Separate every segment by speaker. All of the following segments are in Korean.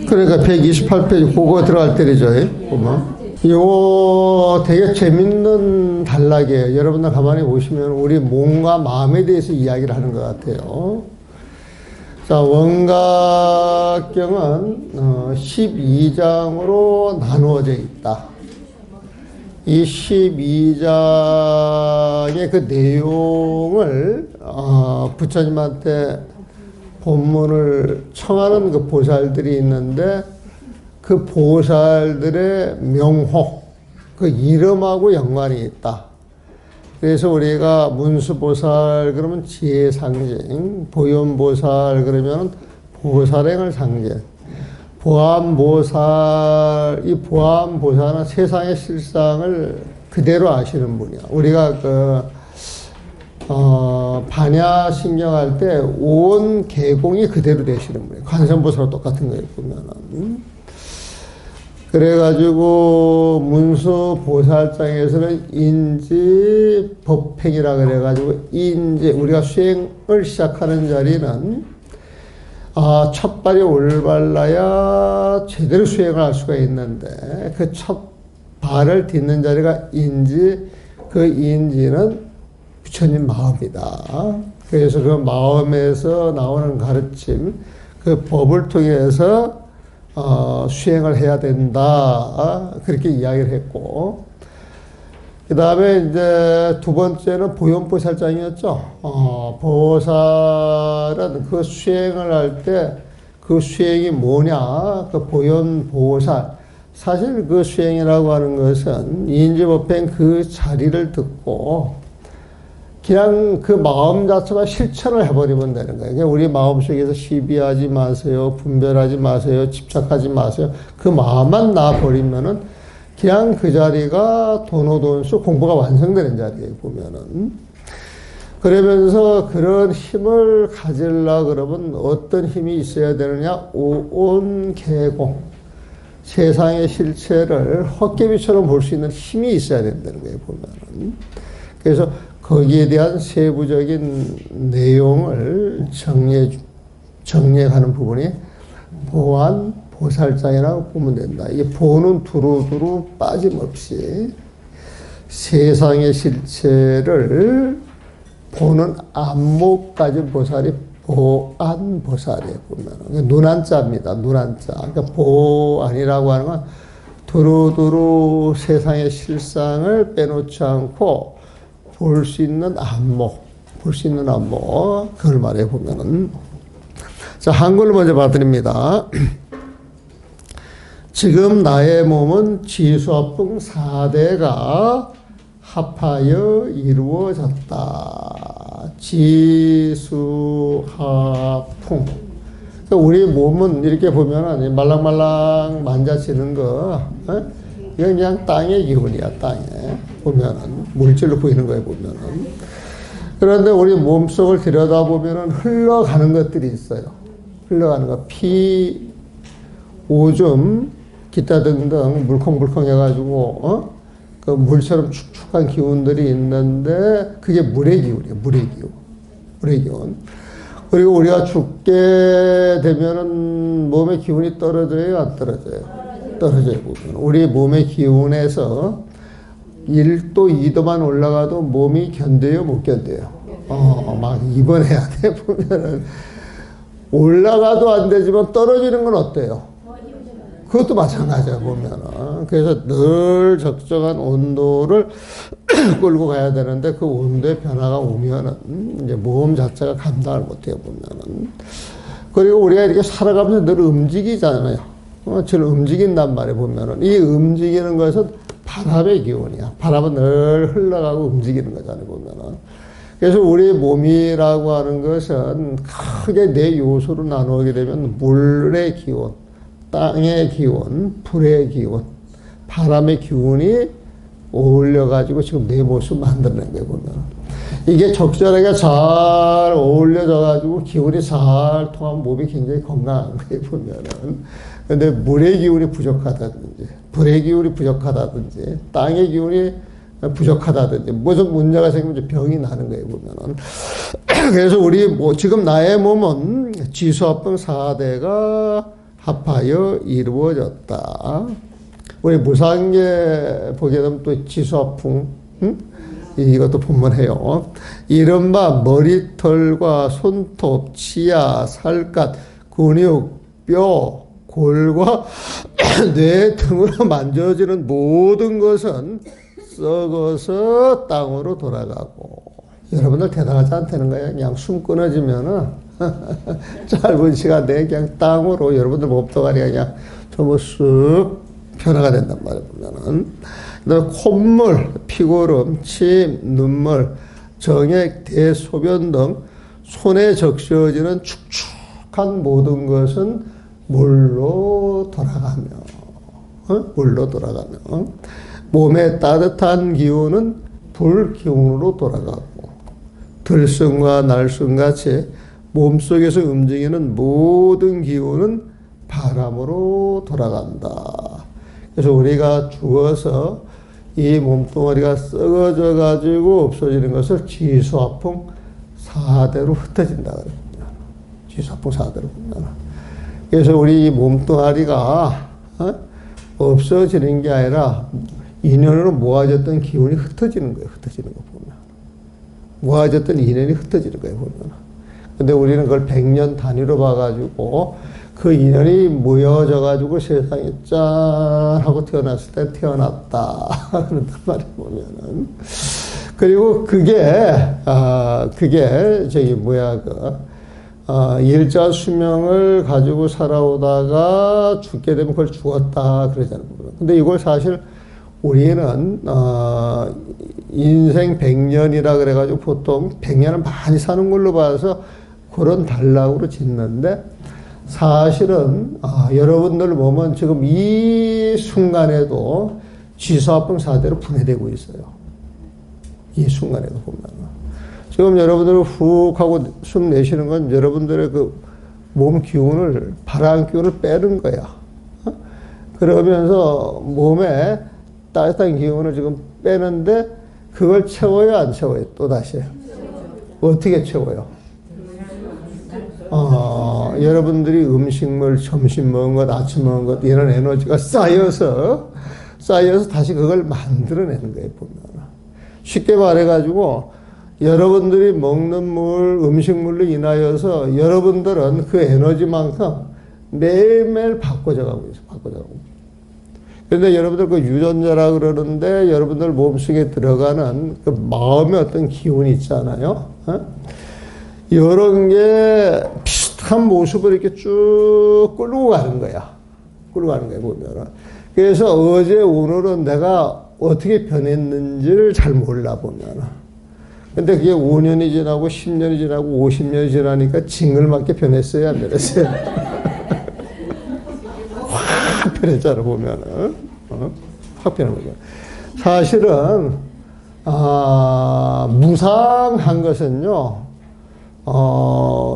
Speaker 1: 그러니까 128페이지 그거 들어갈 때리죠. 보면. 이거 되게 재밌는 단락이에요. 여러분들 가만히 보시면 우리 몸과 마음에 대해서 이야기를 하는 것 같아요. 자, 원각경은 12장으로 나누어져 있다. 이 12장의 그 내용을 부처님한테 본문을 청하는 그 보살들이 있는데 그 보살들의 명호, 그 이름하고 연관이 있다. 그래서 우리가 문수보살 그러면 지혜 상징, 보현보살 그러면 보살행을 상징, 보암보살, 이 보암보살은 세상의 실상을 그대로 아시는 분이야. 우리가 반야신경 할 때 온 계공이 그대로 되시는 분이에요. 관세음보살과 똑같은 거예요, 보면은. 그래가지고 문수보살장에서는 인지 법행이라 그래가지고 인지 우리가 수행을 시작하는 자리는 첫 발이 올발라야 제대로 수행을 할 수가 있는데 그 첫 발을 딛는 자리가 인지, 그 인지는 부처님 마음이다. 그래서 그 마음에서 나오는 가르침, 그 법을 통해서 수행을 해야 된다. 그렇게 이야기를 했고, 그 다음에 이제 두 번째는 보현보살장이었죠. 보살은 그 수행을 할 때 그 수행이 뭐냐? 그 보현보살. 사실 그 수행이라고 하는 것은 인지법행 그 자리를 듣고 그냥 그 마음 자체가 실천을 해버리면 되는 거예요. 그냥 우리 마음속에서 시비하지 마세요. 분별하지 마세요. 집착하지 마세요. 그 마음만 놔버리면은 그냥 그 자리가 돈오돈수 공부가 완성되는 자리에 보면은. 그러면서 그런 힘을 가지려 그러면 어떤 힘이 있어야 되느냐? 오온계공. 세상의 실체를 헛개비처럼 볼 수 있는 힘이 있어야 된다는 거예요, 보면은. 그래서 거기에 대한 세부적인 내용을 정리하는 부분이 보안, 보살장이라고 보면 된다. 이 보는 두루두루 빠짐없이 세상의 실체를 보는 안목 가진 보살이 보안보살이에요, 보면. 눈안자입니다, 눈안자. 그러니까 보안이라고 하는 건 두루두루 세상의 실상을 빼놓지 않고 볼 수 있는 안목, 그걸 말해 보면은. 자, 한글로 먼저 봐드립니다. 지금 나의 몸은 지수합풍 4대가 합하여 이루어졌다. 지수합풍. 그러니까 우리 몸은 이렇게 보면은 말랑말랑 만져지는 거, 이건 그냥 땅의 기운이야, 땅에. 보면은. 물질로 보이는 거에 보면은. 그런데 우리 몸속을 들여다보면은 흘러가는 것들이 있어요. 흘러가는 거. 피, 오줌, 기타 등등 물컹물컹 해가지고, 그 물처럼 축축한 기운들이 있는데, 그게 물의 기운이에요, 물의 기운. 물의 기운. 그리고 우리가 죽게 되면은 몸의 기운이 떨어져요, 안 떨어져요? 떨어져요, 보면. 우리 몸의 기운에서 1도, 2도만 올라가도 몸이 견뎌요, 못 견뎌요? 막 입원해야 돼, 보면은. 올라가도 안 되지만 떨어지는 건 어때요? 그것도 마찬가지야, 보면은. 그래서 늘 적정한 온도를 끌고 가야 되는데 그 온도의 변화가 오면은 이제 몸 자체가 감당을 못해요, 보면은. 그리고 우리가 이렇게 살아가면서 늘 움직이잖아요. 늘 움직인단 말이에요, 보면은. 이 움직이는 것은 바람의 기운이야. 바람은 늘 흘러가고 움직이는 거잖아요, 보면은. 그래서 우리 몸이라고 하는 것은 크게 네 요소로 나누게 되면 물의 기운, 땅의 기운, 불의 기운, 바람의 기운이 어울려가지고 지금 내 모습 만들어낸 거예요, 보면. 이게 적절하게 잘 어울려져가지고 기운이 잘 통하면 몸이 굉장히 건강한 거예요, 보면은. 근데 물의 기운이 부족하다든지, 불의 기운이 부족하다든지, 땅의 기운이 부족하다든지, 무슨 문제가 생기면 병이 나는 거예요, 보면은. 그래서 우리 지금 나의 몸은 지수합병 4대가 합하여 이루어졌다. 우리 무상계 보게 되면 또 지수화풍, 응? 이것도 본문해요. 이른바 머리털과 손톱, 치아, 살갗, 근육, 뼈, 골과 뇌 등으로 만져지는 모든 것은 썩어서 땅으로 돌아가고. 여러분들 대단하지 않다는 거예요. 그냥 숨 끊어지면은 짧은 시간 내에 그냥 땅으로 여러분들 몸뚱아리가 그냥 전부 쓱 변화가 된단 말이에요. 보면은. 그다음에 콧물, 피고름, 침, 눈물, 정액, 대소변 등 손에 적셔지는 축축한 모든 것은 물로 돌아가며, 물로 돌아가며, 몸의 따뜻한 기운은 불 기운으로 돌아가고, 들숨과 날숨 같이 몸속에서 움직이는 모든 기운은 바람으로 돌아간다. 그래서 우리가 죽어서 이 몸뚱아리가 썩어져 가지고 없어지는 것을 지수화풍 4대로 흩어진다 그럽니다. 지수화풍 4대로 보면. 그래서 우리 이 몸뚱아리가 없어지는 게 아니라 인연으로 모아졌던 기운이 흩어지는 거예요. 흩어지는 거 보면. 모아졌던 인연이 흩어지는 거예요. 보면. 근데 우리는 그걸 100년 단위로 봐가지고 그 인연이 모여져 가지고 세상에 짠 하고 태어났을 때 태어났다 그런단 말이에요. 보면은. 그리고 그게 저기 뭐야 일자 수명을 가지고 살아오다가 죽게 되면 그걸 죽었다 그러잖아요. 근데 이걸 사실 우리는 인생 100년이라 그래가지고 보통 100년을 많이 사는 걸로 봐서 그런 단락으로 짓는데, 사실은 여러분들 보면 지금 이 순간에도 지수화풍 4대로 분해되고 있어요. 이 순간에도 보면. 지금 여러분들 훅 하고 숨 내쉬는 건 여러분들의 그 몸 기운을, 바람 기운을 빼는 거야. 그러면서 몸에 따뜻한 기운을 지금 빼는데 그걸 채워요, 안 채워요? 또 다시. 어떻게 채워요? 여러분들이 음식물, 점심 먹은 것, 아침 먹은 것, 이런 에너지가 쌓여서 다시 그걸 만들어내는 거예요, 보면. 쉽게 말해가지고, 여러분들이 먹는 물, 음식물로 인하여서 여러분들은 그 에너지만큼 매일매일 바꿔져 가고 있어요, 바꿔져 가고. 그런데 여러분들 그 유전자라 그러는데 여러분들 몸속에 들어가는 그 마음의 어떤 기운이 있잖아요. 이런 게 비슷한 모습을 이렇게 쭉 끌고 가는 거야. 끌고 가는 거야, 보면은. 그래서 어제, 오늘은 내가 어떻게 변했는지를 잘 몰라, 보면은. 근데 그게 5년이 지나고, 10년이 지나고, 50년이 지나니까 징글맞게 변했어요, 안 변했어요? 확 변했잖아, 보면은. 확 변한 거죠. 사실은, 무상한 것은요,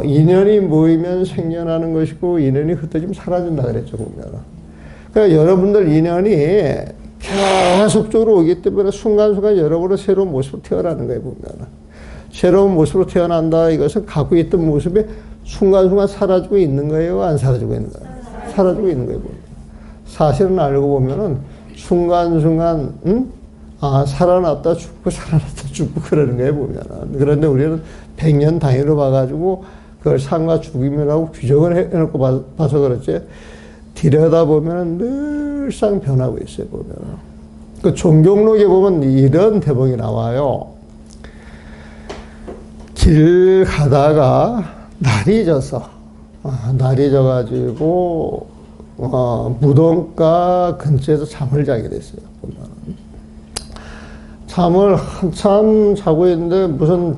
Speaker 1: 인연이 모이면 생겨나는 것이고, 인연이 흩어지면 사라진다 그랬죠, 보면. 그러니까 여러분들 인연이 계속적으로 오기 때문에 순간순간 여러분은 새로운 모습으로 태어나는 거예요, 보면. 새로운 모습으로 태어난다, 이것은 갖고 있던 모습이 순간순간 사라지고 있는 거예요, 안 사라지고 있는 거예요? 사라지고 있는 거예요, 보면. 사실은 알고 보면은 순간순간, 살아났다 죽고 살아났다 죽고 그러는 거예요, 보면은. 그런데 우리는 100년 단위로 봐가지고 그걸 삶과 죽음이라고 규정을 해놓고 봐서 그렇지, 들여다보면 늘상 변하고 있어요, 보면. 그 종경록에 보면 이런 대목이 나와요. 길 가다가 날이 져가지고, 무덤가 근처에서 잠을 자게 됐어요, 보면. 잠을 한참 자고 있는데 무슨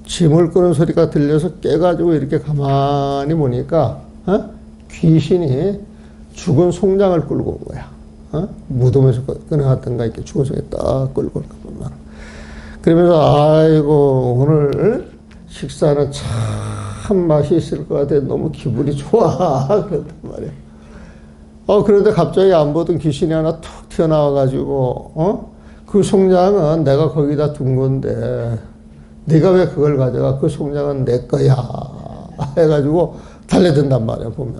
Speaker 1: 짐을 끄는 소리가 들려서 깨가지고 이렇게 가만히 보니까, 귀신이 죽은 송장을 끌고 온 거야. 무덤에서 꺼내왔던가 이렇게 죽은 송이 딱 끌고 올 거구나. 그러면서, 아이고, 오늘 식사는 참 맛이 있을 것 같아. 너무 기분이 좋아. 그랬단 말이야. 그런데 갑자기 안 보던 귀신이 하나 툭 튀어나와가지고, 그 송장은 내가 거기다 둔 건데, 네가 왜 그걸 가져가? 그 송장은 내 거야. 해가지고 달려든단 말이야, 보면.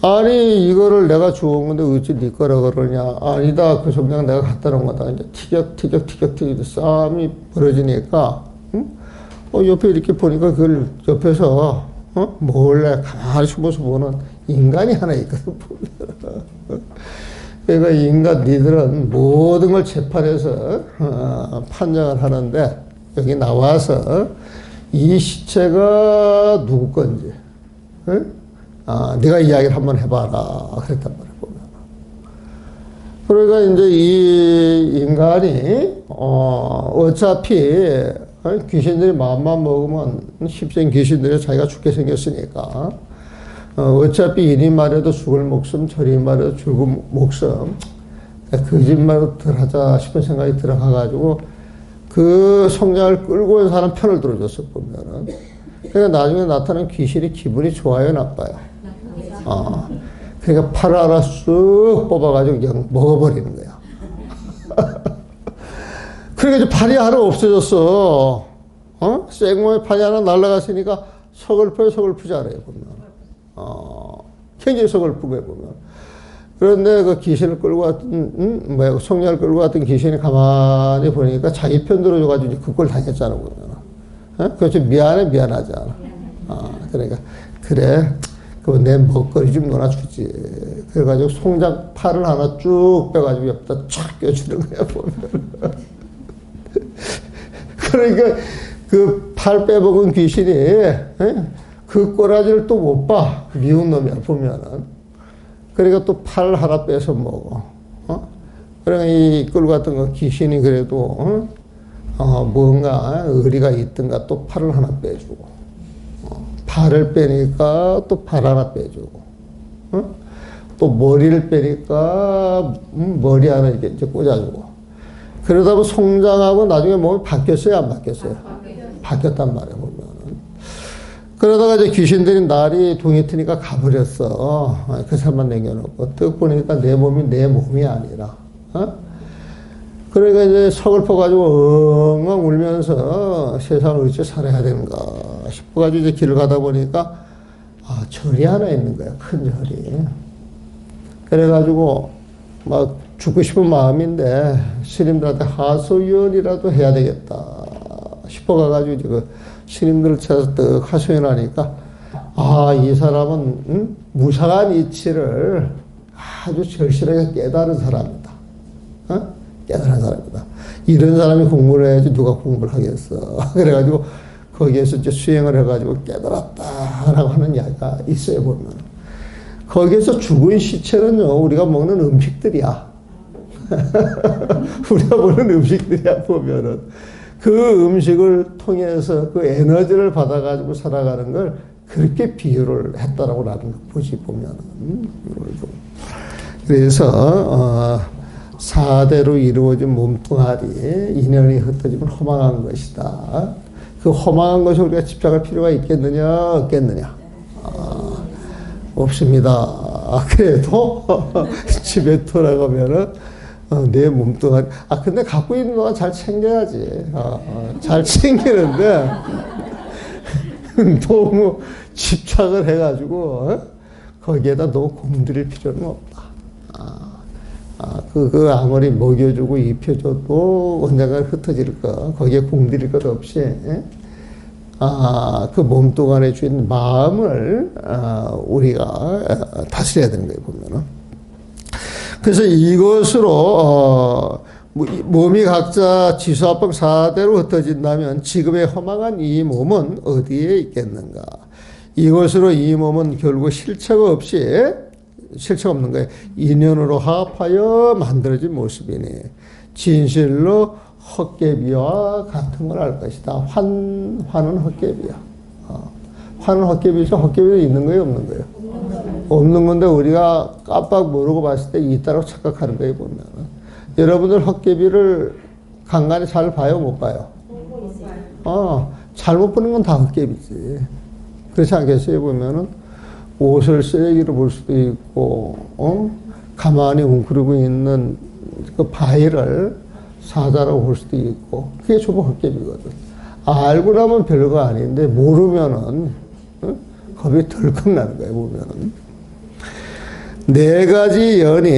Speaker 1: 아니 이거를 내가 주운 건데 어찌 네 거라 그러냐. 아니다 그 성냥 내가 갖다 놓은 거다. 이제 티격태격 싸움이 벌어지니까 응? 옆에 이렇게 보니까 그걸 옆에서 몰래 가만히 숨어서 보는 인간이 하나 있거든. 그러니까 인간 니들은 모든 걸 재판해서 판정을 하는데 여기 나와서 이 시체가 누구 건지 네가 이야기를 한번 해봐라 그랬단 말이야. 보면. 그러니까 이제 이 인간이 어차피 귀신들이 마음만 먹으면 십생 귀신들이 자기가 죽게 생겼으니까 어차피 이리 말해도 죽을 목숨 저리 말해도 죽을 목숨 거짓말로 들하자 싶은 생각이 들어가가지고 그 성냥을 끌고 온 사람 편을 들어줬어 보면은. 그러니까 나중에 나타난 귀신이 기분이 좋아요 나빠요? 그러니까 팔을 하나 쑥 뽑아가지고 그냥 먹어버리는 거야. 그러니까 이제 팔이 하나 없어졌어. 생모의 팔이 하나 날아갔으니까 서글프지 않아요 보면. 굉장히 서글프게 보면. 그런데 그 귀신을 끌고 왔던, 성냥을 끌고 왔던 귀신이 가만히 보니까 자기 편 들어줘가지고 그걸 당했잖아, 보면. 그래서 미안하지 않아. 그러니까, 그래. 그럼 내 먹거리 좀 놀아주지. 그래가지고 송장 팔을 하나 쭉 빼가지고 옆에다 촥 껴주는 거야, 보면. 그러니까 그 팔 빼먹은 귀신이, 그 꼬라지를 또 못 봐. 미운 놈이야, 보면은. 그러니까 또 팔 하나 빼서 먹어. 그러니까 이 끌고 갔던 그 귀신이 그래도, 뭔가 의리가 있든가 또 팔을 하나 빼주고, 팔을 빼니까 또 팔 하나 빼주고, 또 머리를 빼니까 머리 하나 이렇게 이제 꽂아주고. 그러다 보면 성장하고 나중에 몸이 바뀌었어요, 안 바뀌었어요? 바뀌었단 말이에요, 보면. 그러다가 이제 귀신들이 날이 동이 트니까 가버렸어. 그 사람만 남겨놓고. 뜩 보니까 내 몸이 아니라. 그러니까 이제 서글퍼가지고 엉엉 울면서 세상을 어찌 살아야 되는가 싶어가지고 이제 길을 가다 보니까 절이 하나 있는 거야. 큰 절이. 그래가지고 막 죽고 싶은 마음인데 스님들한테 하소연이라도 해야 되겠다 싶어가지고 이제 그 스님들을 찾아서 떡 하소연하니까 이 사람은 무상한 이치를 아주 절실하게 깨달은 사람이다. 깨달은 사람이다. 이런 사람이 공부를 해야지 누가 공부를 하겠어. 그래가지고 거기에서 이제 수행을 해가지고 깨달았다라고 하는 이야기가 있어요, 보면. 거기에서 죽은 시체는요, 우리가 먹는 음식들이야. 우리가 먹는 음식들이야, 보면은. 그 음식을 통해서 그 에너지를 받아가지고 살아가는 걸 그렇게 비유를 했다라고 나는 보지, 보면은. 그래서, 4대로 이루어진 몸뚱아리, 인연이 흩어지면 허망한 것이다. 그 허망한 것에 우리가 집착할 필요가 있겠느냐, 없겠느냐? 없습니다. 그래도 집에 돌아가면은 내 몸뚱아리. 근데 갖고 있는 동안 잘 챙겨야지. 잘 챙기는데 너무 집착을 해가지고 거기에다 너무 공들일 필요는 없다. 그 아무리 먹여주고 입혀줘도 언젠가 흩어질 거, 거기에 공들일 것 없이, 그 몸뚱아리에 주인 마음을, 우리가 다스려야 되는 거예요, 보면은. 그래서 이것으로, 몸이 각자 지수합법 4대로 흩어진다면 지금의 허망한 이 몸은 어디에 있겠는가? 이것으로 이 몸은 결국 실체가 없는 거예요. 인연으로 합하여 만들어진 모습이니 진실로 헛개비와 같은 걸 알 것이다. 환은 헛개비야. 환은 헛개비죠. 헛개비는 있는 거예요, 없는 거예요? 없는 건데 우리가 깜빡 모르고 봤을 때 있다고 착각하는 거예요, 보면. 여러분들 헛개비를 간간히 잘 봐요, 못 봐요? 잘못 보는 건 다 헛개비지. 그렇지 않겠어요, 보면은? 옷을 쓰레기로 볼 수도 있고, 가만히 웅크리고 있는 그 바위를 사자라고 볼 수도 있고, 그게 전부 헛개비거든. 알고 나면 별거 아닌데, 모르면은, 겁이 덜컥 나는 거예요, 보면은. 네 가지 연이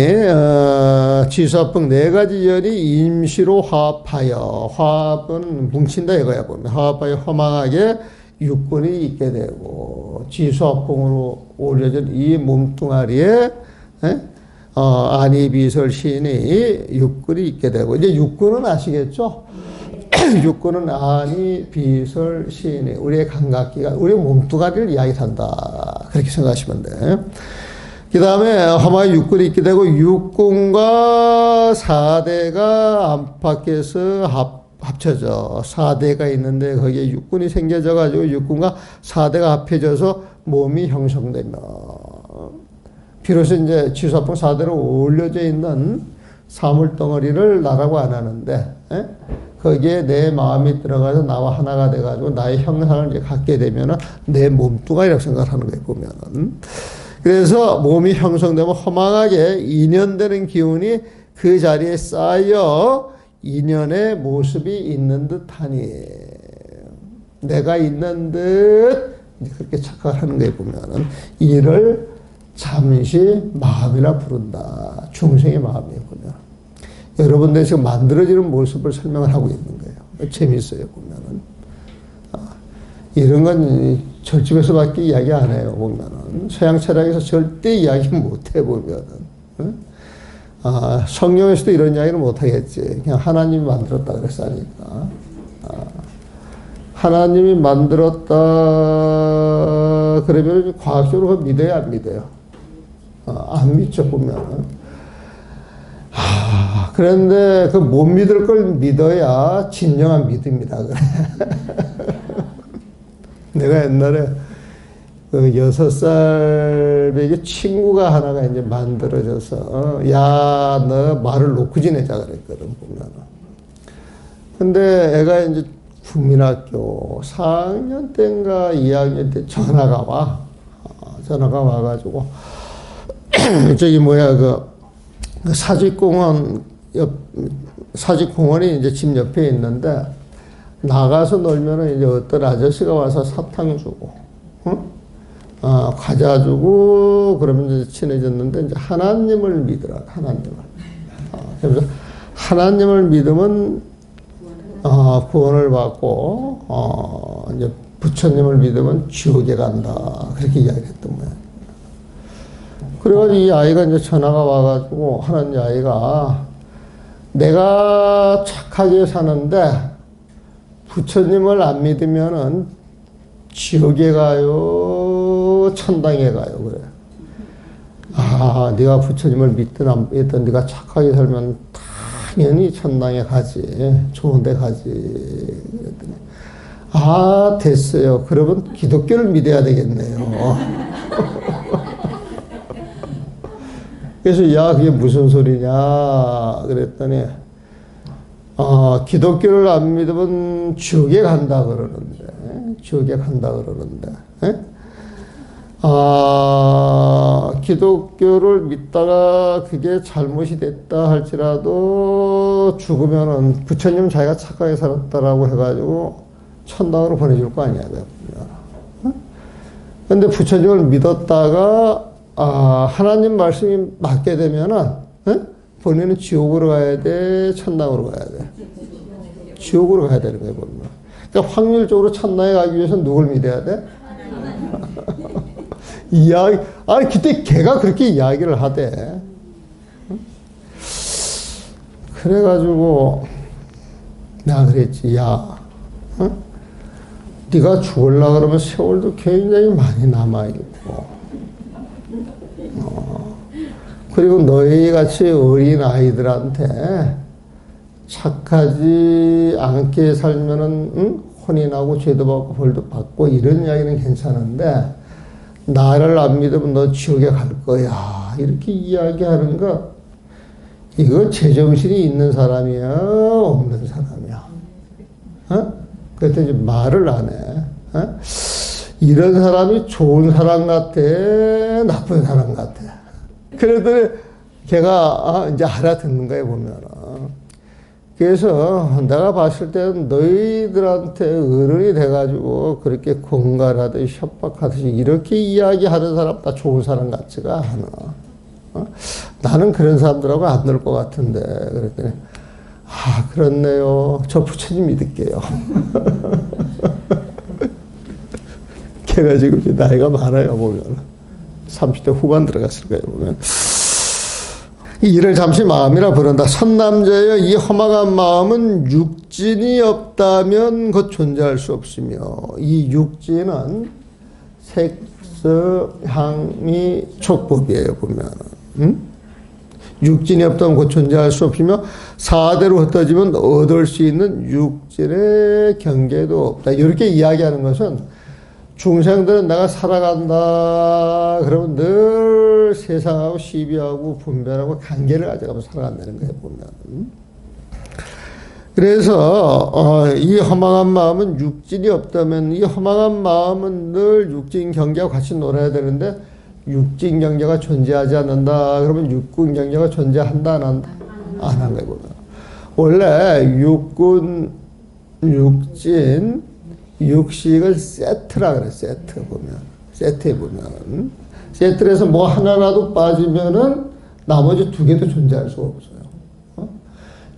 Speaker 1: 지수합병 네 가지 연이 임시로 화합하여 화합은 뭉친다 이거야 보면 화합하여 허망하게 육군이 있게 되고 지수합병으로 올려진 이 몸뚱아리에 안이비설 시인이 육군이 있게 되고 이제 육군은 아시겠죠? 육군은 안이비설 시인이 우리의 감각기가 우리의 몸뚱아리를 이야기한다 그렇게 생각하시면 돼. 그 다음에 허망의 육군이 있게 되고 육군과 사대가 안팎에서 합쳐져 사대가 있는데 거기에 육군이 생겨져 가지고 육군과 사대가 합해져서 몸이 형성되며 비로소 이제 지수합병 사대로 올려져 있는 사물덩어리를 나라고 안 하는데 거기에 내 마음이 들어가서 나와 하나가 돼가지고 나의 형상을 이제 갖게 되면은 내 몸뚱아리라고 생각하는 거예요 보면은. 그래서 몸이 형성되면 허망하게 인연되는 기운이 그 자리에 쌓여 인연의 모습이 있는 듯하니 내가 있는 듯 그렇게 착각하는 거에 보면은 이를 잠시 마음이라 부른다. 중생의 마음이에요 보면. 여러분들이 지금 만들어지는 모습을 설명을 하고 있는 거예요. 재미있어요 보면은. 이런 건 절집에서밖에 이야기 안 해요 보면은. 서양 철학에서 절대 이야기 못 해 보면은. 성경에서도 이런 이야기를 못 하겠지. 그냥 하나님이 만들었다 그랬으니까. 하나님이 만들었다 그러면 과학적으로 믿어야 안 믿어요? 안 믿죠 보면은. 그런데 그 못 믿을 걸 믿어야 진정한 믿음이다 그래. 내가 옛날에 그 6살 배기 친구가 하나가 이제 만들어져서 야, 너 말을 놓고 지내자 그랬거든 보면은. 근데 애가 이제 국민학교 4학년 때인가 2학년 때 전화가 와. 전화가 와가지고 저기 뭐야 그 사직공원 사직공원이 이제 집 옆에 있는데 나가서 놀면은 이제 어떤 아저씨가 와서 사탕 주고, 과자 주고, 그러면 이제 친해졌는데, 이제 하나님을 믿으라, 하나님을. 그래서 하나님을 믿으면, 구원을 받고, 이제 부처님을 믿으면 지옥에 간다. 그렇게 이야기했던 거예요. 그래가지고 이 아이가 이제 전화가 와가지고 하는 아이가 내가 착하게 사는데, 부처님을 안 믿으면은 지옥에 가요, 천당에 가요, 그래. 네가 부처님을 믿든 안 믿든 네가 착하게 살면 당연히 천당에 가지, 좋은 데 가지. 그랬더니, 됐어요. 그러면 기독교를 믿어야 되겠네요. 그래서, 야, 그게 무슨 소리냐? 그랬더니, 기독교를 안 믿으면 지옥에 간다 그러는데, 지옥에 간다 그러는데, 기독교를 믿다가 그게 잘못이 됐다 할지라도 죽으면은 부처님 자기가 착하게 살았다라고 해가지고 천당으로 보내줄 거 아니야. 근데 부처님을 믿었다가, 하나님 말씀이 맞게 되면은, 본인은 지옥으로 가야 돼, 천당으로 가야 돼. 지옥으로 가야 되는 거예요, 보면. 그러니까 확률적으로 천당에 가기 위해서는 누굴 믿어야 돼? 그때 걔가 그렇게 이야기를 하대. 그래가지고, 내가 그랬지, 야, 네가 죽으려고 그러면 세월도 굉장히 많이 남아있고, 그리고 너희 같이 어린 아이들한테 착하지 않게 살면은, 혼인하고 죄도 받고 벌도 받고 이런 이야기는 괜찮은데, 나를 안 믿으면 너 지옥에 갈 거야. 이렇게 이야기하는 거, 이거 제정신이 있는 사람이야? 없는 사람이야? 그랬더니 이제 말을 안 해. 이런 사람이 좋은 사람 같아? 나쁜 사람 같아? 그랬더니 걔가 이제 알아듣는 거예요, 보면은. 그래서 내가 봤을 때는 너희들한테 어른이 돼가지고 그렇게 공갈하듯이 협박하듯이 이렇게 이야기하는 사람 다 좋은 사람 같지가 않아. 나는 그런 사람들하고 안 놀 것 같은데. 그랬더니, 그렇네요. 저 부처님 믿을게요. 걔가 지금 나이가 많아요, 보면. 30대 후반 들어갔을 거예요, 보면. 이를 잠시 마음이라 부른다. 선남자여 이 험악한 마음은 육진이 없다면 곧 존재할 수 없으며, 이 육진은 색서 향미 촉법이에요, 보면. 육진이 없다면 곧 존재할 수 없으며 사대로 흩어지면 얻을 수 있는 육진의 경계도 없다. 이렇게 이야기하는 것은 중생들은 내가 살아간다 그러면 늘 세상하고 시비하고 분별하고 관계를 가져가면서 살아간다는 거예요, 보면. 그래서 이 험악한 마음은 육진이 없다면 이 험악한 마음은 늘 육진 경계와 같이 놀아야 되는데 육진 경계가 존재하지 않는다 그러면 육군 경계가 존재한다 안 한다? 안 한 거예요, 보면. 원래 육군, 육진, 육식을 세트라 그래. 세트 보면. 세트에 보면. 세트를 해서 뭐 하나라도 빠지면은 나머지 두 개도 존재할 수가 없어요.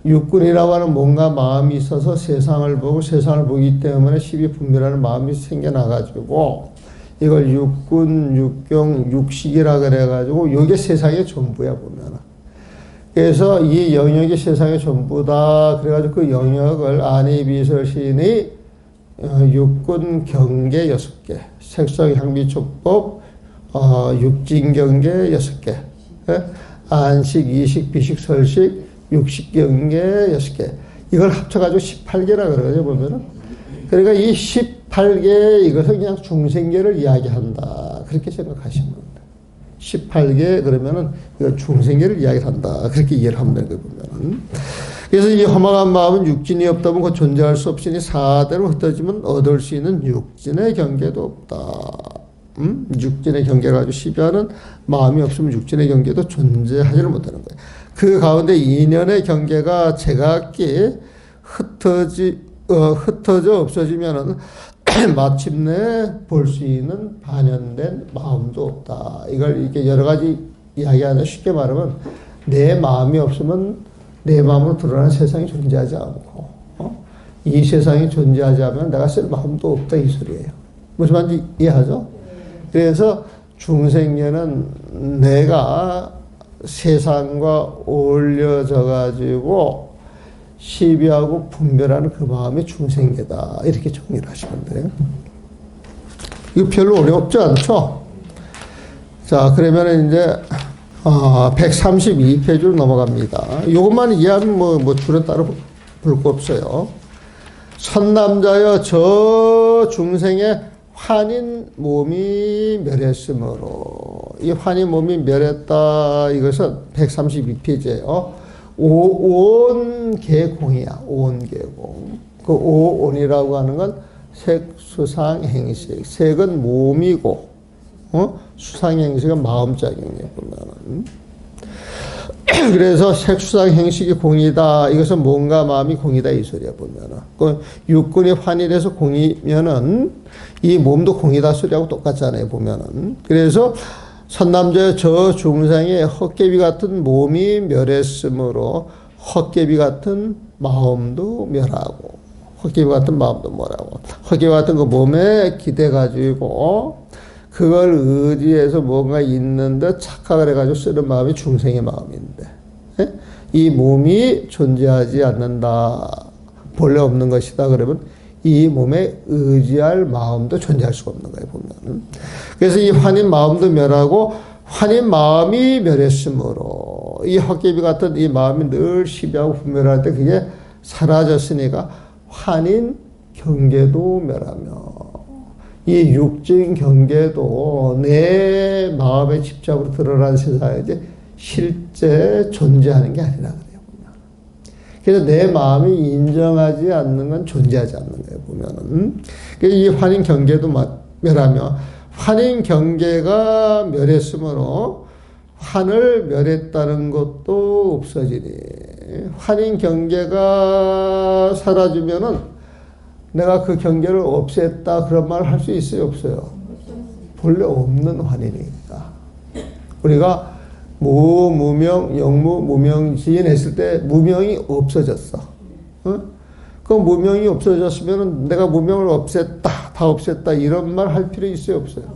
Speaker 1: 육군이라고 하는 뭔가 마음이 있어서 세상을 보고 세상을 보기 때문에 시비분별하는 마음이 생겨나가지고 이걸 육군, 육경, 육식이라 그래가지고 이게 세상의 전부야, 보면. 그래서 이 영역이 세상의 전부다. 그래가지고 그 영역을 안희비설 시인이 육군 경계 6개, 색성 향미촉법, 육진 경계 6개, 안식, 이식, 비식, 설식, 육식 경계 6개. 이걸 합쳐가지고 18개라 그러죠, 보면은. 그러니까 이 18개 이것을 그냥 중생계를 이야기한다. 그렇게 생각하시면 됩니다. 18개 그러면은 이거 중생계를 이야기한다. 그렇게 이해를 하면 되는 거예요, 보면은. 그래서 이 험악한 마음은 육진이 없다면 그 존재할 수 없으니 사대로 흩어지면 얻을 수 있는 육진의 경계도 없다. 육진의 경계를 가지고 시비하는 마음이 없으면 육진의 경계도 존재하지를 못하는 거예요. 그 가운데 인연의 경계가 제각기 흩어져 없어지면은 마침내 볼 수 있는 반연된 마음도 없다. 이걸 이렇게 여러 가지 이야기하는 쉽게 말하면 내 마음이 없으면 내 마음으로 드러나는 세상이 존재하지 않고 이 세상이 존재하지 않으면 내가 쓸 마음도 없다 이 소리예요. 무슨 말인지 이해하죠? 그래서 중생계는 내가 세상과 어울려져 가지고 시비하고 분별하는 그 마음이 중생계다. 이렇게 정리를 하시면 돼요. 이거 별로 어렵지 않죠? 자, 그러면 이제 132페이지로 넘어갑니다. 이것만 이해하면 뭐 줄은 따로 볼 거 없어요. 선남자여 저 중생의 환인 몸이 멸했으므로 이 환인 몸이 멸했다. 이것은 132페이지예요. 오온계공이야. 오온계공. 그 오온이라고 하는 건 색수상행식. 색은 몸이고 수상행식은 마음작용이에요, 보면은. 그래서 색수상행식이 공이다. 이것은 몸과 마음이 공이다 이 소리야, 보면은. 그 육군이 환일해서 공이면은 이 몸도 공이다 소리하고 똑같잖아요, 보면은. 그래서 선남자의 저 중생의 헛개비 같은 몸이 멸했으므로 헛개비 같은 마음도 멸하고 헛개비 같은 마음도 멸하고 헛개비 같은 그 몸에 기대가지고 그걸 의지해서 뭔가 있는 듯 착각을 해가지고 쓰는 마음이 중생의 마음인데 이 몸이 존재하지 않는다. 본래 없는 것이다. 그러면 이 몸에 의지할 마음도 존재할 수가 없는 거예요, 보면. 그래서 이 환인 마음도 멸하고 환인 마음이 멸했으므로 이 헛개비 같은 이 마음이 늘 시비하고 분별할 때 그게 사라졌으니까 환인 경계도 멸하며 이 육진 경계도 내 마음의 집착으로 드러난 세상이지 실제 존재하는 게 아니라 그래요. 그래서 내 마음이 인정하지 않는 건 존재하지 않는 거예요, 보면은. 그래서 이 환인 경계도 멸하며, 환인 경계가 멸했으므로, 환을 멸했다는 것도 없어지니, 환인 경계가 사라지면은, 내가 그 경계를 없앴다, 그런 말을 할 수 있어요, 없어요? 본래 없는 환이니까. 우리가 무, 무명, 영무, 무명지인 했을 때 무명이 없어졌어. 어? 그 무명이 없어졌으면 내가 무명을 없앴다, 다 없앴다 이런 말 할 필요 있어요, 없어요?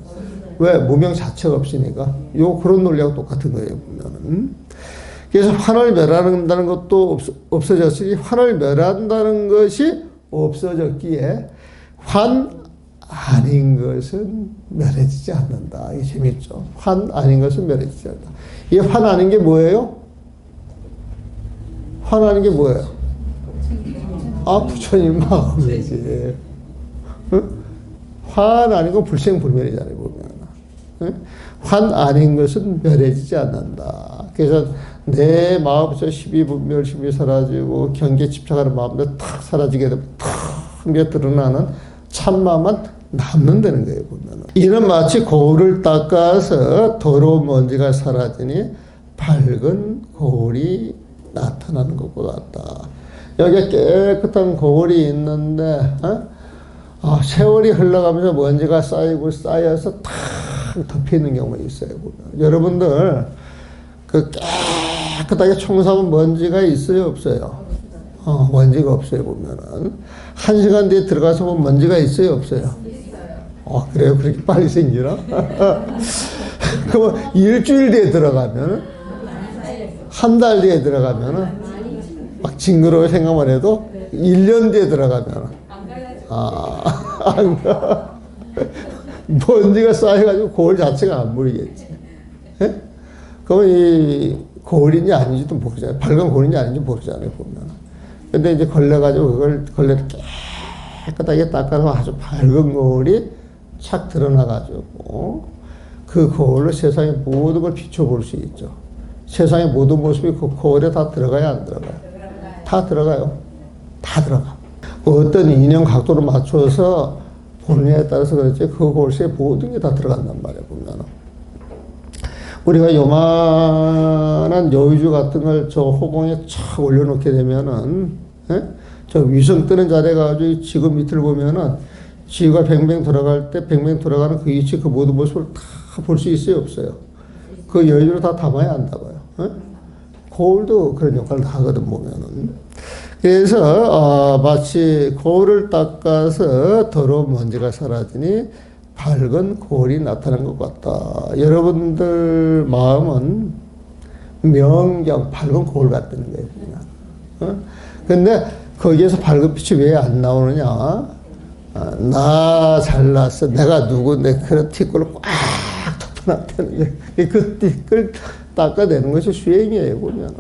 Speaker 1: 왜? 무명 자체가 없으니까. 그런 논리하고 똑같은 거예요, 보면은. 그래서 환을 멸한다는 것도 없어졌으니 환을 멸한다는 것이 없어졌기에 환 아닌 것은 멸해지지 않는다. 이게 재밌죠. 환 아닌 것은 멸해지지 않는다. 이 환 아닌 게 뭐예요? 환 아닌 게 뭐예요? 부처님 마음이지. 응? 환 아닌 건 불생불멸이잖아요, 보면. 응? 환 아닌 것은 멸해지지 않는다. 그래서 내 마음에서 12분별, 12 사라지고 경계에 집착하는 마음도 탁 사라지게 되면 탁 드러나는 참마만 남는다는 거예요, 보면은. 이는 마치 거울을 닦아서 더러운 먼지가 사라지니 밝은 거울이 나타나는 것과 같다. 여기에 깨끗한 거울이 있는데, 세월이 흘러가면서 먼지가 쌓이고 쌓여서 탁 덮이는 경우가 있어요, 보면. 여러분들, 그 깨끗하게 청소하면 먼지가 있어요, 없어요? 먼지가 없어요, 보면은. 1시간 뒤에 들어가서 보면 먼지가 있어요, 없어요? 그래요? 그렇게 빨리 생기나? 그럼 일주일 뒤에 들어가면은, 한 달 뒤에 들어가면은, 막 징그러워 생각만 해도 1년 뒤에 들어가면 안 가. 먼지가 쌓여가지고 거울 자체가 안 보이겠지. 예? 그러면 이 거울인지 아닌지도 모르잖아요. 밝은 거울인지 아닌지 모르잖아요, 보면. 근데 이제 걸려가지고 걸레를 깨끗하게 닦아서 아주 밝은 거울이 착 드러나가지고 그 거울로 세상의 모든 걸 비춰볼 수 있죠. 세상의 모든 모습이 그 거울에 다 들어가야 안 들어가요? 다 들어가요. 다 들어가. 어떤 인형 각도를 맞춰서 보느냐에 따라서 그렇지 그 거울에 모든 게 다 들어간단 말이에요, 보면은. 우리가 요만한 여의주 같은 걸 저 호공에 착 올려놓게 되면은, 저 위성 뜨는 자리에 가지고 지구 밑을 보면은 지구가 뱅뱅 돌아갈 때 뱅뱅 돌아가는 그 위치 그 모든 모습을 다 볼 수 있어요, 없어요? 그 여의주를 다 담아야 안 담아요. 거울도 그런 역할을 다 하거든, 보면은. 그래서, 마치 거울을 닦아서 더러운 먼지가 사라지니 밝은 거울이 나타난 것 같다. 여러분들 마음은 명경, 밝은 거울 같다는 거예요, 그냥. 근데 거기에서 밝은 빛이 왜 안 나오느냐? 나 잘났어. 내가 누군데 그런 티끌을 꽉 덮어놨다는 거예요. 그 티끌 닦아내는 것이 수행이에요, 보면.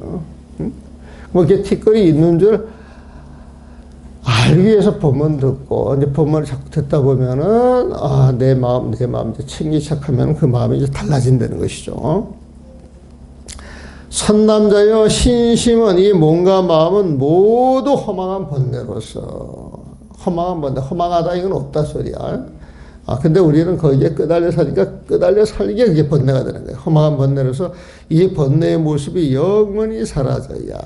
Speaker 1: 뭐, 이렇게 티끌이 있는 줄 알기 위해서 법문 듣고, 이제 법문을 자꾸 듣다 보면은, 내 마음 이제 챙기기 시작하면 그 마음이 이제 달라진다는 것이죠. 선남자여, 신심은 이 몸과 마음은 모두 허망한 번뇌로서, 허망한 번뇌, 허망하다 이건 없다 소리야. 근데 우리는 거기에 끄달려 사니까 끄달려 살게 그게 번뇌가 되는 거예요. 허망한 번뇌로서 이 번뇌의 모습이 영원히 사라져야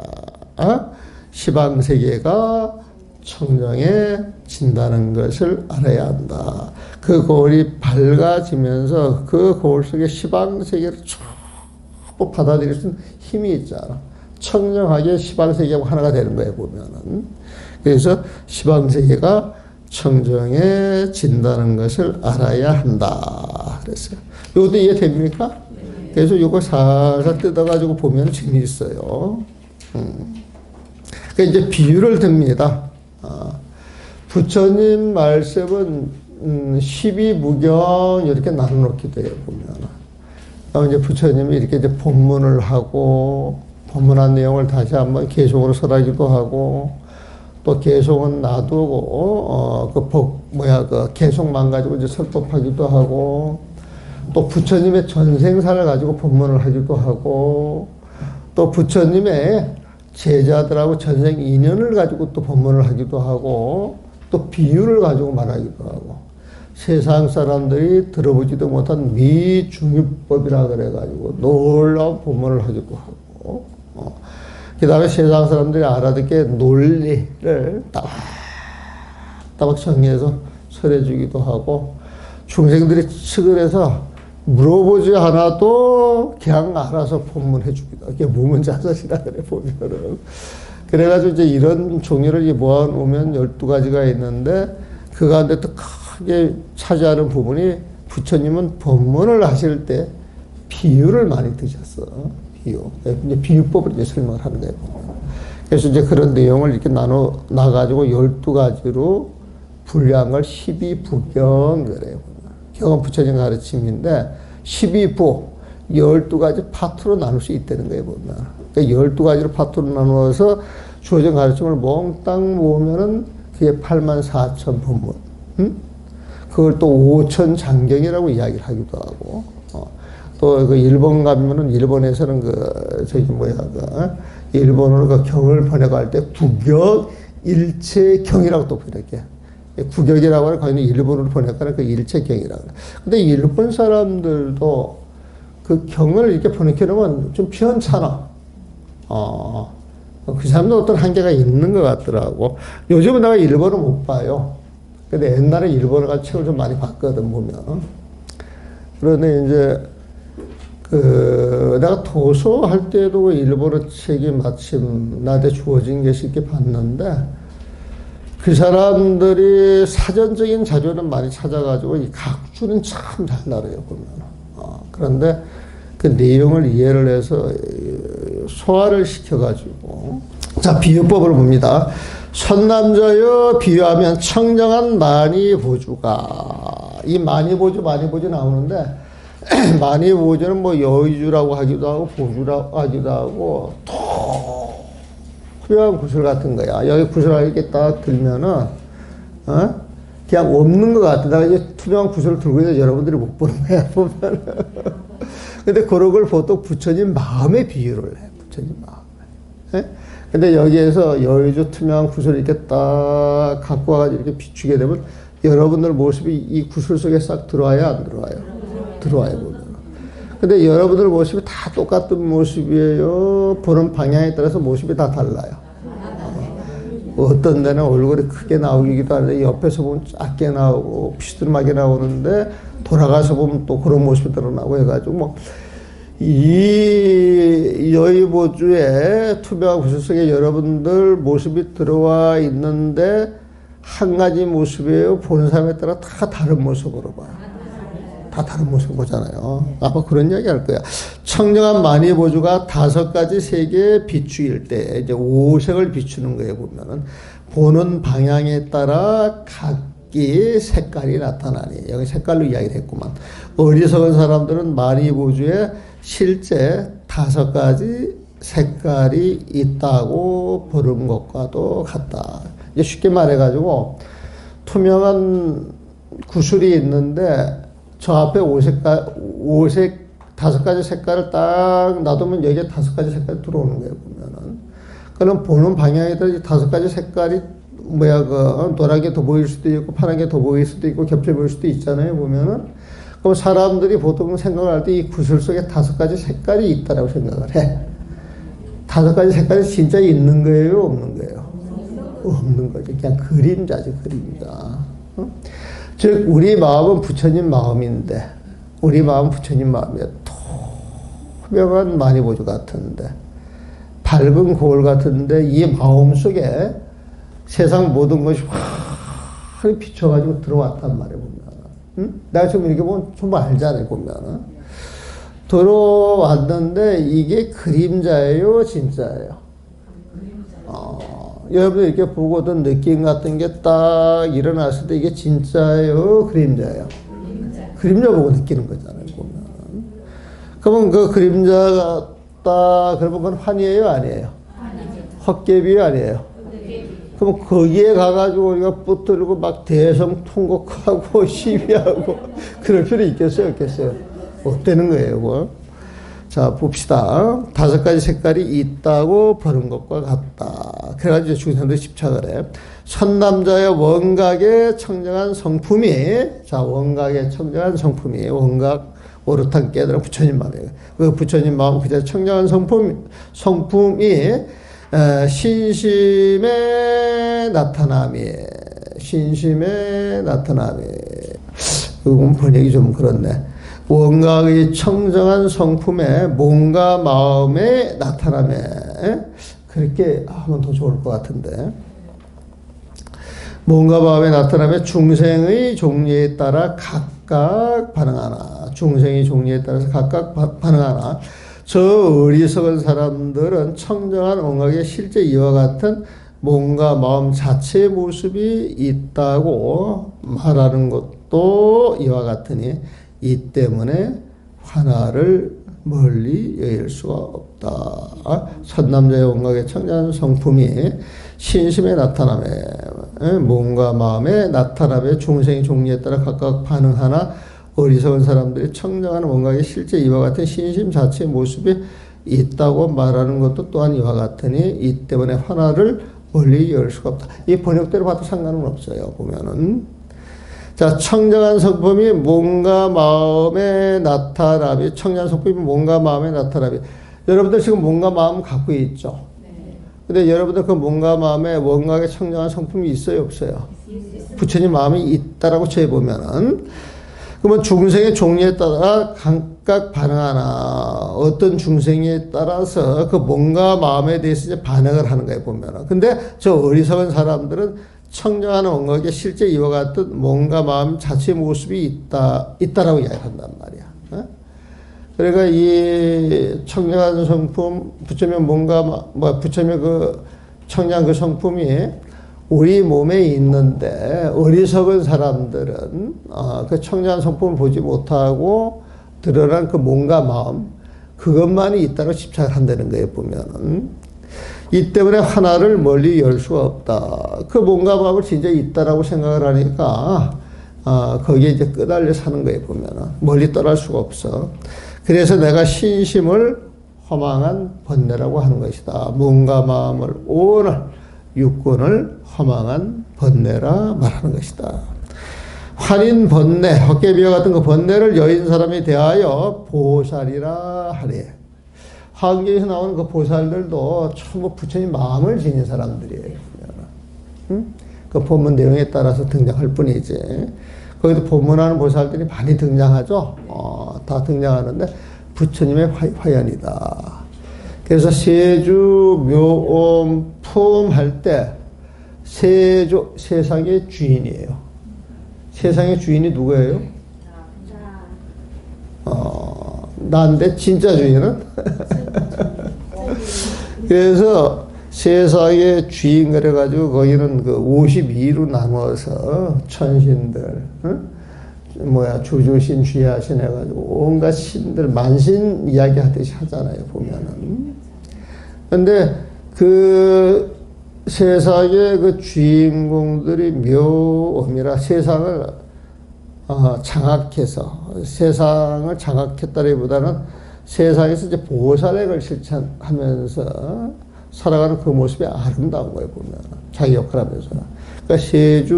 Speaker 1: 시방세계가 청정해진다는 것을 알아야 한다. 그 거울이 밝아지면서 그 거울 속에 시방세계를 전부 받아들일 수 있는 힘이 있잖아. 청정하게 시방세계하고 하나가 되는 거예요, 보면은. 그래서 시방세계가 청정해진다는 것을 알아야 한다. 그랬어요. 이것도 이해됩니까? 그래서 이거 살살 뜯어가지고 보면 재미있어요. 그러니까 이제 비유를 듭니다. 부처님 말씀은 12무경 이렇게 나눠놓기도 해요, 보면. 이제 부처님이 이렇게 이제 본문을 하고, 본문한 내용을 다시 한번 계속으로 설하기도 하고, 또 계속은 놔두고, 그 계속만 가지고 이제 설법하기도 하고, 또 부처님의 전생사를 가지고 본문을 하기도 하고, 또 부처님의 제자들하고 전생 인연을 가지고 또 본문을 하기도 하고, 또 비유를 가지고 말하기도 하고, 세상 사람들이 들어보지도 못한 미중유법이라 그래가지고 놀라운 본문을 하기도 하고, 그 다음에 세상 사람들이 알아듣게 논리를 따박따박 정리해서 설해주기도 하고, 중생들이 측을 해서 물어보지 않아도 그냥 알아서 본문해 줍니다. 이게 무문자설이라 그래, 보면은. 그래가지고 이제 이런 종류를 모아놓으면 12가지가 있는데, 그 가운데 또 크게 차지하는 부분이 부처님은 본문을 하실 때 비유를 많이 드셨어. 비유. 이제 비유법을 이제 설명을 하는 거예요. 그래서 이제 그런 내용을 이렇게 나가지고 12가지로 분류한 걸 12부경 그래요. 경은 부처님 가르침인데 12부, 12가지 파트로 나눌 수 있다는 거예요, 보면. 그러니까 12가지로 파트로 나누어서 주어진 가르침을 몽땅 모으면은 그게 84,000 본문. 그걸 또 5,000 장경이라고 이야기를 하기도 하고, 또 그 일본 가면은 일본에서는 일본어로 그 경을 번역할 때 구격 일체경이라고 또 번역해. 구격이라고 하는 거기는 일본어로 번역하는 그 일체경이라고. 근데 일본 사람들도 그 경을 이렇게 번역해 놓으면 좀 편찮아. 그 사람도 어떤 한계가 있는 것 같더라고. 요즘은 내가 일본어 못 봐요. 근데 옛날에 일본어가 책을 좀 많이 봤거든, 보면. 그런데 이제, 내가 도서할 때도 일본어 책이 마침 나한테 주어진 게 쉽게 봤는데, 그 사람들이 사전적인 자료는 많이 찾아가지고, 이 각주는 참 잘 나눠요, 보면. 그런데 그 내용을 이해를 해서 소화를 시켜가지고. 자, 비유법을 봅니다. 선남자여 비유하면 청정한 만이보주가. 이 만이보주 나오는데, 만이보주는 뭐 여의주라고 하기도 하고, 보주라고 하기도 하고, 투명한 구슬 같은 거야. 여기 구슬을 이렇게 딱 들면은, 그냥 없는 것 같아. 내가 이제 투명한 구슬을 들고 있는데 여러분들이 못 보는 거야, 보면은. 근데 그런 걸 보통 부처님 마음에 비유를 해. 부처님 마음에. 근데 여기에서 여의주 투명한 구슬을 이렇게 딱 갖고 와가지고 이렇게 비추게 되면 여러분들 모습이 이 구슬 속에 싹 들어와요, 안 들어와요? 들어와요, 보면. 근데 여러분들 모습이 다 똑같은 모습이에요. 보는 방향에 따라서 모습이 다 달라요. 어떤 데는 얼굴이 크게 나오기도 하는데 옆에서 보면 작게 나오고 비스듬하게 나오는데 돌아가서 보면 또 그런 모습이 드러나고 해가지고 뭐 이 여의보주의 투명한 구슬 속에 여러분들 모습이 들어와 있는데 한 가지 모습이에요. 보는 사람에 따라 다 다른 모습으로 봐요. 다 다른 모습 보잖아요. 아마 그런 이야기 할 거야. 청정한 만이보주가 5가지 세계에 비추일 때, 이제 5색을 비추는 거예요, 보면은. 보는 방향에 따라 각기 색깔이 나타나니. 여기 색깔로 이야기를 했구만. 어리석은 사람들은 만이보주에 실제 5가지 색깔이 있다고 보는 것과도 같다. 이제 쉽게 말해가지고, 투명한 구슬이 있는데, 저 앞에 5가지 색깔을 딱 놔두면 여기에 5가지 색깔이 들어오는 거예요, 보면은. 그럼 보는 방향에 따라 5가지 색깔이, 노란 게 더 보일 수도 있고, 파란 게 더 보일 수도 있고, 겹쳐 보일 수도 있잖아요, 보면은. 그럼 사람들이 보통 생각을 할 때 이 구슬 속에 5가지 색깔이 있다라고 생각을 해. 5가지 색깔이 진짜 있는 거예요, 없는 거예요? 없는 거죠. 그냥 그림자지, 그림자. 즉 우리 마음은 부처님 마음인데 우리 마음은 부처님 마음이야. 투명한 만이보주 같은데 밝은 거울 같은데 이 마음 속에 세상 모든 것이 확 비춰가지고 들어왔단 말이야, 보면. 응? 내가 지금 이렇게 보면 전부 알잖아요, 보면. 들어왔는데 이게 그림자예요, 진짜예요? 여러분들 이렇게 보고 어떤 느낌 같은 게 딱 일어났을 때 이게 진짜예요, 그림자예요? 그림자 보고 느끼는 거잖아요, 보면. 그러면 그 그림자가 딱, 그러면 그건 환희예요, 아니에요? 헛개비요, 아니에요? 그럼 거기에 가가지고 우리가 붙들고 막 대성통곡하고 시비하고 그럴 필요 있겠어요, 없겠어요? 없다는 거예요, 그거. 자, 봅시다. 5가지 색깔이 있다고 보는 것과 같다. 그래가지고 중생들이 집착을 해. 선남자의 원각의 청정한 성품이, 자, 원각의 청정한 성품이, 원각, 오르탄 깨달은 부처님 마음이에요. 그 부처님 마음, 그저 청정한 성품이, 신심의 나타남이에요. 신심의 나타남이에요. 이건 번역이 좀 그렇네. 원각의 청정한 성품에 몸과 마음의 나타남에 그렇게 하면 더 좋을 것 같은데 몸과 마음의 나타남에 중생의 종류에 따라 각각 반응하나 중생의 종류에 따라서 각각 반응하나 저 어리석은 사람들은 청정한 원각의 실제 이와 같은 몸과 마음 자체의 모습이 있다고 말하는 것도 이와 같으니 이 때문에 화나를 멀리 여길 수가 없다. 선남자의 원각의 청정한 성품이 신심에 나타남에 몸과 마음에 나타남에 중생의 종류에 따라 각각 반응하나 어리석은 사람들이 청정한 원각의 실제 이와 같은 신심 자체의 모습이 있다고 말하는 것도 또한 이와 같으니 이 때문에 화나를 멀리 열 수가 없다. 이 번역대로 봐도 상관은 없어요. 보면은 자 청정한 성품이 몸과 마음에 나타남이 청정한 성품이 몸과 마음에 나타남이 여러분들 지금 몸과 마음 갖고 있죠. 근데 여러분들 그 몸과 마음에 원각의 청정한 성품이 있어요, 없어요? 부처님 마음이 있다라고 쳐보면은 그러면 중생의 종류에 따라 각각 반응하나 어떤 중생에 따라서 그 몸과 마음에 대해서 이제 반응을 하는 거예요, 보면은. 근데 저 어리석은 사람들은 청정한 원각의 실제 이와 같은 몸과 마음 자체의 모습이 있다라고 이야기한단 말이야. 그러니까 이 청정한 성품, 부처님의 뭔가, 부처님의 그 청정한 그 성품이 우리 몸에 있는데 어리석은 사람들은 그 청정한 성품을 보지 못하고 드러난 그 몸과 마음, 그것만이 있다고 집착을 한다는 거예요, 보면은. 이 때문에 하나를 멀리 열 수가 없다. 그 몸과 마음을 진짜 있다라고 생각을 하니까, 거기에 이제 끄달려 사는 거예요, 보면은. 멀리 떠날 수가 없어. 그래서 내가 신심을 허망한 번뇌라고 하는 것이다. 몸과 마음을 오늘 육군을 허망한 번뇌라 말하는 것이다. 환인 번뇌, 헛개비와 같은 그 번뇌를 여인 사람에 대하여 보살이라 하리. 화엄경에서 나오는 그 보살들도 전부 부처님 마음을 지닌 사람들이에요. 그 본문 내용에 따라서 등장할 뿐이지. 거기도 본문하는 보살들이 많이 등장하죠. 다 등장하는데 부처님의 화연이다. 그래서 세주, 묘옴, 품 할 때 세조, 세상의 주인이에요. 세상의 주인이 누구예요? 나인데 진짜 주인은? 그래서 세상의 주인 그래가지고 거기는 그 52로 나누어서 천신들, 주주신, 주야신 해가지고 온갖 신들, 만신 이야기 하듯이 하잖아요, 보면은. 근데 그 세상의 그 주인공들이 묘음이라 세상을 장악해서, 세상을 장악했다기보다는 세상에서 이제 보살액을 실천하면서 살아가는 그 모습이 아름다운 거예요, 보면. 자기 역할 하면서. 그러니까 세주,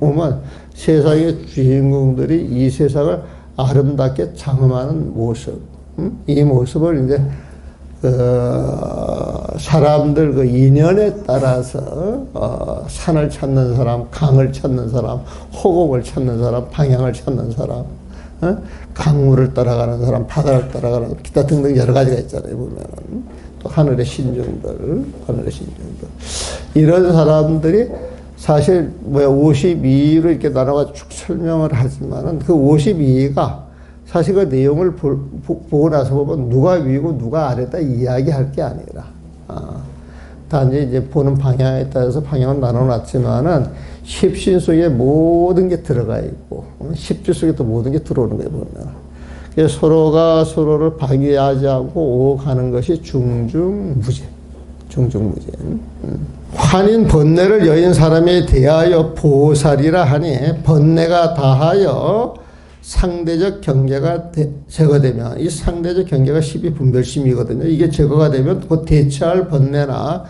Speaker 1: 묘음은 세상의 주인공들이 이 세상을 아름답게 장엄하는 모습. 이 모습을 이제, 사람들 그 인연에 따라서, 산을 찾는 사람, 강을 찾는 사람, 호곡을 찾는 사람, 방향을 찾는 사람, 강물을 따라가는 사람, 바다를 따라가는 기타 등등 여러 가지가 있잖아요, 보면은. 또 하늘의 신중들. 이런 사람들이 사실 52로 이렇게 나눠가지고 쭉 설명을 하지만은 그 52가 사실 그 내용을 보고 나서 보면 누가 위고 누가 아래다 이야기할 게 아니라, 단지 이제 보는 방향에 따라서 방향을 나눠놨지만은 십신 속에 모든 게 들어가 있고, 십주 속에 또 모든 게 들어오는 거예요, 보면. 서로가 서로를 방해하지 않고 오가는 것이 중중무제. 중중무제. 환인 번뇌를 여인 사람에 대하여 보살이라 하니 번뇌가 다하여 상대적 경계가 제거되면, 이 상대적 경계가 12분별심이거든요. 이게 제거가 되면 곧 대처할 번뇌나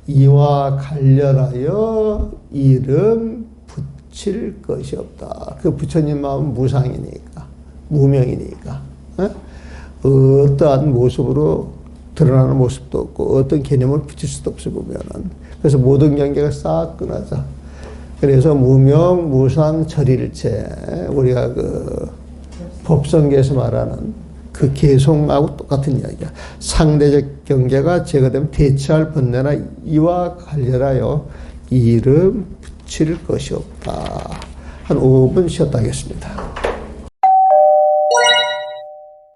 Speaker 1: 이와 관련하여 이름 붙일 것이 없다. 그 부처님 마음은 무상이니까, 무명이니까, 어떠한 모습으로 드러나는 모습도 없고 어떤 개념을 붙일 수도 없어, 보면은. 그래서 모든 경계가 싹 끊어져. 그래서 무명, 무상, 절일체, 우리가 법성계에서 말하는 그 개송하고 똑같은 이야기야. 상대적 경계가 제거되면 대체할 번뇌나 이와 관련하여 이름 붙일 것이 없다. 한 5분 쉬었다 하겠습니다.